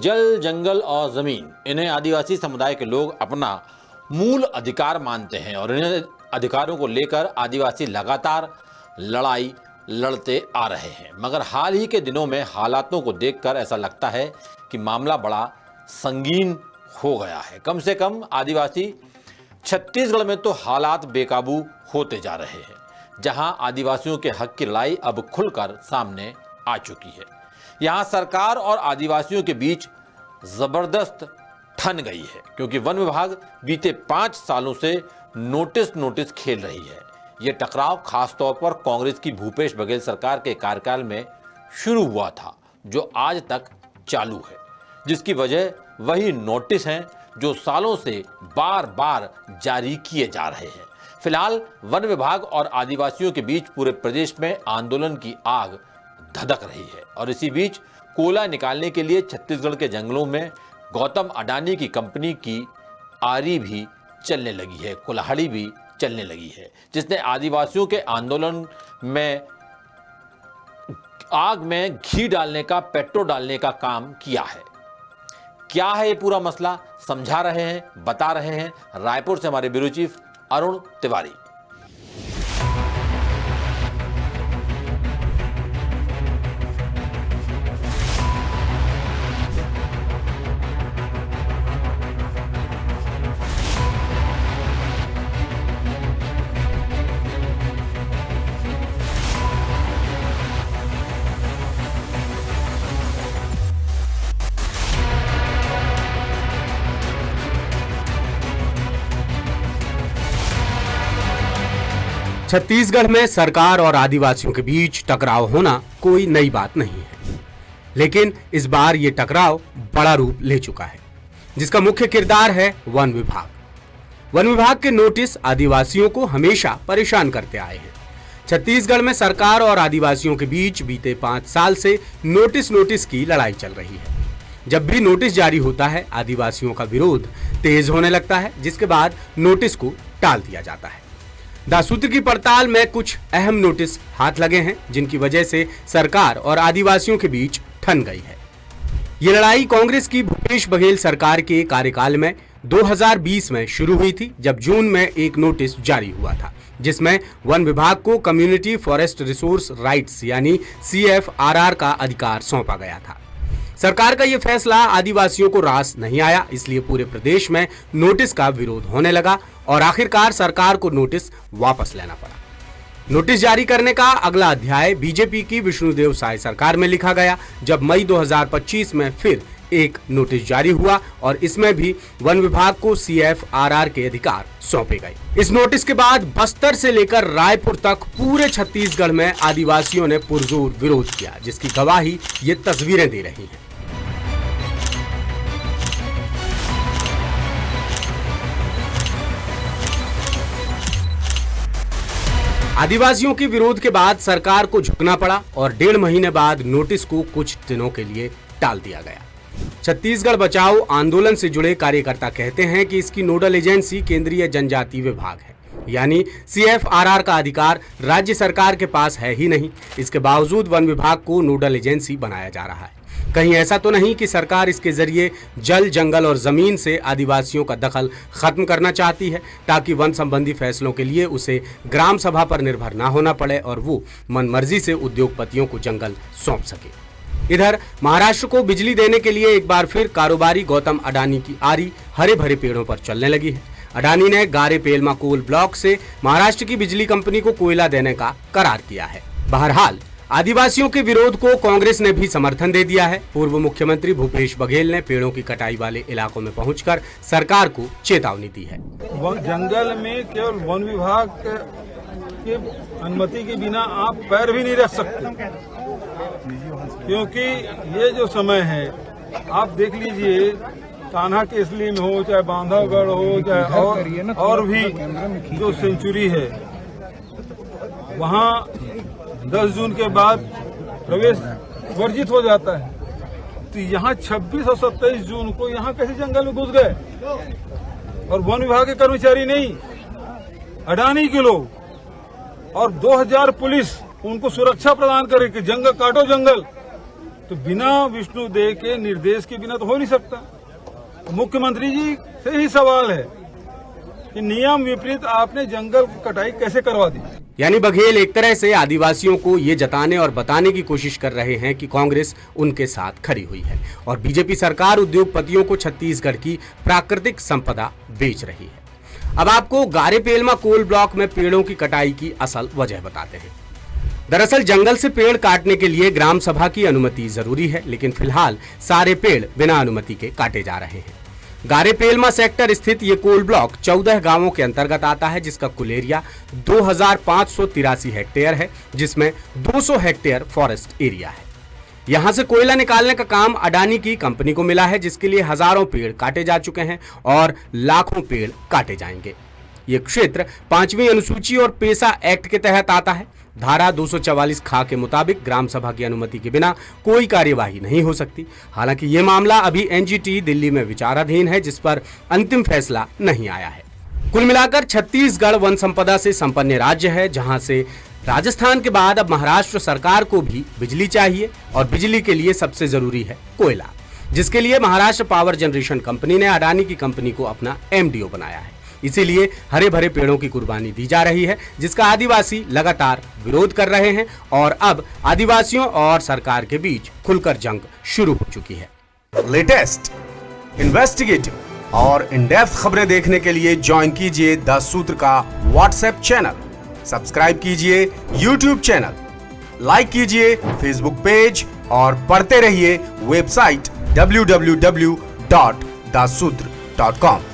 जल, जंगल और जमीन, इन्हें आदिवासी समुदाय के लोग अपना मूल अधिकार मानते हैं और इन्हें अधिकारों को लेकर आदिवासी लगातार लड़ाई लड़ते आ रहे हैं। मगर हाल ही के दिनों में हालातों को देखकर ऐसा लगता है कि मामला बड़ा संगीन हो गया है। कम से कम आदिवासी छत्तीसगढ़ में तो हालात बेकाबू होते जा रहे हैं, जहां आदिवासियों के हक की लड़ाई अब खुलकर सामने आ चुकी है। यहां सरकार और आदिवासियों के बीच जबरदस्त ठन गई है, क्योंकि वन विभाग बीते 5 सालों से नोटिस खेल रही है। यह टकराव खासतौर पर कांग्रेस की भूपेश बघेल सरकार के कार्यकाल में शुरू हुआ था, जो आज तक चालू है, जिसकी वजह वही नोटिस हैं जो सालों से बार बार जारी किए जा रहे हैं। फिलहाल वन विभाग और आदिवासियों के बीच पूरे प्रदेश में आंदोलन की आग धधक रही है और इसी बीच कोयला निकालने के लिए छत्तीसगढ़ के जंगलों में गौतम अडानी की कंपनी की आरी भी चलने लगी है, कुल्हाड़ी भी चलने लगी है, जिसने आदिवासियों के आंदोलन में आग में घी डालने का, पेट्रोल डालने का काम किया है। क्या है ये पूरा मसला, समझा रहे हैं, बता रहे हैं रायपुर से हमारे ब्यूरो चीफ अरुण तिवारी। छत्तीसगढ़ में सरकार और आदिवासियों के बीच टकराव होना कोई नई बात नहीं है, लेकिन इस बार ये टकराव बड़ा रूप ले चुका है, जिसका मुख्य किरदार है वन विभाग। वन विभाग के नोटिस आदिवासियों को हमेशा परेशान करते आए हैं। छत्तीसगढ़ में सरकार और आदिवासियों के बीच बीते 5 साल से नोटिस की लड़ाई चल रही है। जब भी नोटिस जारी होता है, आदिवासियों का विरोध तेज होने लगता है, जिसके बाद नोटिस को टाल दिया जाता है। दासूत्र की पड़ताल में कुछ अहम नोटिस हाथ लगे हैं, जिनकी वजह से सरकार और आदिवासियों के बीच ठन गई है। ये लड़ाई कांग्रेस की भूपेश बघेल सरकार के कार्यकाल में 2020 में शुरू हुई थी, जब जून में एक नोटिस जारी हुआ था, जिसमें वन विभाग को कम्युनिटी फॉरेस्ट रिसोर्स राइट्स यानी CFRR का अधिकार सौंपा गया था। सरकार का यह फैसला आदिवासियों को रास नहीं आया, इसलिए पूरे प्रदेश में नोटिस का विरोध होने लगा और आखिरकार सरकार को नोटिस वापस लेना पड़ा। नोटिस जारी करने का अगला अध्याय बीजेपी की विष्णुदेव साय सरकार में लिखा गया, जब मई 2025 में फिर एक नोटिस जारी हुआ और इसमें भी वन विभाग को CFRR के अधिकार सौंपे गए। इस नोटिस के बाद बस्तर से लेकर रायपुर तक पूरे छत्तीसगढ़ में आदिवासियों ने पुरजोर विरोध किया, जिसकी गवाही ये तस्वीरें दे रही हैं। आदिवासियों के विरोध के बाद सरकार को झुकना पड़ा और 1.5 महीने बाद नोटिस को कुछ दिनों के लिए टाल दिया गया। छत्तीसगढ़ बचाओ आंदोलन से जुड़े कार्यकर्ता कहते हैं कि इसकी नोडल एजेंसी केंद्रीय जनजाति विभाग है, यानी CFRR का अधिकार राज्य सरकार के पास है ही नहीं। इसके बावजूद वन विभाग को नोडल एजेंसी बनाया जा रहा है। कहीं ऐसा तो नहीं कि सरकार इसके जरिए जल, जंगल और जमीन से आदिवासियों का दखल खत्म करना चाहती है, ताकि वन संबंधी फैसलों के लिए उसे ग्राम सभा पर निर्भर ना होना पड़े और वो मनमर्जी से उद्योगपतियों को जंगल सौंप सके। इधर महाराष्ट्र को बिजली देने के लिए एक बार फिर कारोबारी गौतम अडानी की आरी हरे भरे पेड़ों पर चलने लगी है। अडानी ने गारे पेलमा कोल ब्लॉक से महाराष्ट्र की बिजली कंपनी को कोयला देने का करार किया है। बहरहाल आदिवासियों के विरोध को कांग्रेस ने भी समर्थन दे दिया है। पूर्व मुख्यमंत्री भूपेश बघेल ने पेड़ों की कटाई वाले इलाकों में पहुंचकर सरकार को चेतावनी दी है। जंगल में केवल वन विभाग के अनुमति के बिना आप पैर भी नहीं रख सकते, क्योंकि ये जो समय है आप देख लीजिए, कान्हा केसली में हो, चाहे बांधवगढ़ हो, चाहे और भी जो सेंचुरी है, वहाँ 10 जून के बाद प्रवेश वर्जित हो जाता है। तो यहाँ 26 और 27 जून को यहाँ कैसे जंगल में घुस गए? और वन विभाग के कर्मचारी नहीं, अडानी के लोग और 2000 पुलिस उनको सुरक्षा प्रदान करे कि जंगल काटो जंगल, तो बिना विष्णु देव के निर्देश के बिना तो हो नहीं सकता। तो मुख्यमंत्री जी से ही सवाल है कि नियम विपरीत आपने जंगल की कटाई कैसे करवा दी। यानी बघेल एक तरह से आदिवासियों को ये जताने और बताने की कोशिश कर रहे हैं कि कांग्रेस उनके साथ खड़ी हुई है और बीजेपी सरकार उद्योगपतियों को छत्तीसगढ़ की प्राकृतिक संपदा बेच रही है। अब आपको गारेपेलमा कोल ब्लॉक में पेड़ों की कटाई की असल वजह बताते हैं। दरअसल जंगल से पेड़ काटने के लिए ग्राम सभा की अनुमति जरूरी है, लेकिन फिलहाल सारे पेड़ बिना अनुमति के काटे जा रहे हैं। गारेपेलमा सेक्टर स्थित ये कोल ब्लॉक 14 गांवों के अंतर्गत आता है, जिसका कुल एरिया 2583 हेक्टेयर है, जिसमें 200 हेक्टेयर फॉरेस्ट एरिया है। यहां से कोयला निकालने का काम अडानी की कंपनी को मिला है, जिसके लिए हजारों पेड़ काटे जा चुके हैं और लाखों पेड़ काटे जाएंगे। ये क्षेत्र 5वीं अनुसूची और पेसा एक्ट के तहत आता है। धारा 244 खा के मुताबिक ग्राम सभा की अनुमति के बिना कोई कार्यवाही नहीं हो सकती। हालांकि ये मामला अभी एनजीटी दिल्ली में विचाराधीन है, जिस पर अंतिम फैसला नहीं आया है। कुल मिलाकर छत्तीसगढ़ वन संपदा से संपन्न राज्य है, जहां से राजस्थान के बाद अब महाराष्ट्र सरकार को भी बिजली चाहिए और बिजली के लिए सबसे जरूरी है कोयला, जिसके लिए महाराष्ट्र पावर जनरेशन कंपनी ने अडानी की कंपनी को अपना एमडीओ बनाया है। इसीलिए हरे भरे पेड़ों की कुर्बानी दी जा रही है, जिसका आदिवासी लगातार विरोध कर रहे हैं और अब आदिवासियों और सरकार के बीच खुलकर जंग शुरू हो चुकी है। लेटेस्ट, इन्वेस्टिगेटिव और इन डेप्थ खबरें देखने के लिए ज्वाइन कीजिए द सूत्र का व्हाट्सएप चैनल, सब्सक्राइब कीजिए यूट्यूब चैनल, लाइक कीजिए फेसबुक पेज और पढ़ते रहिए वेबसाइट www.dasudr.com।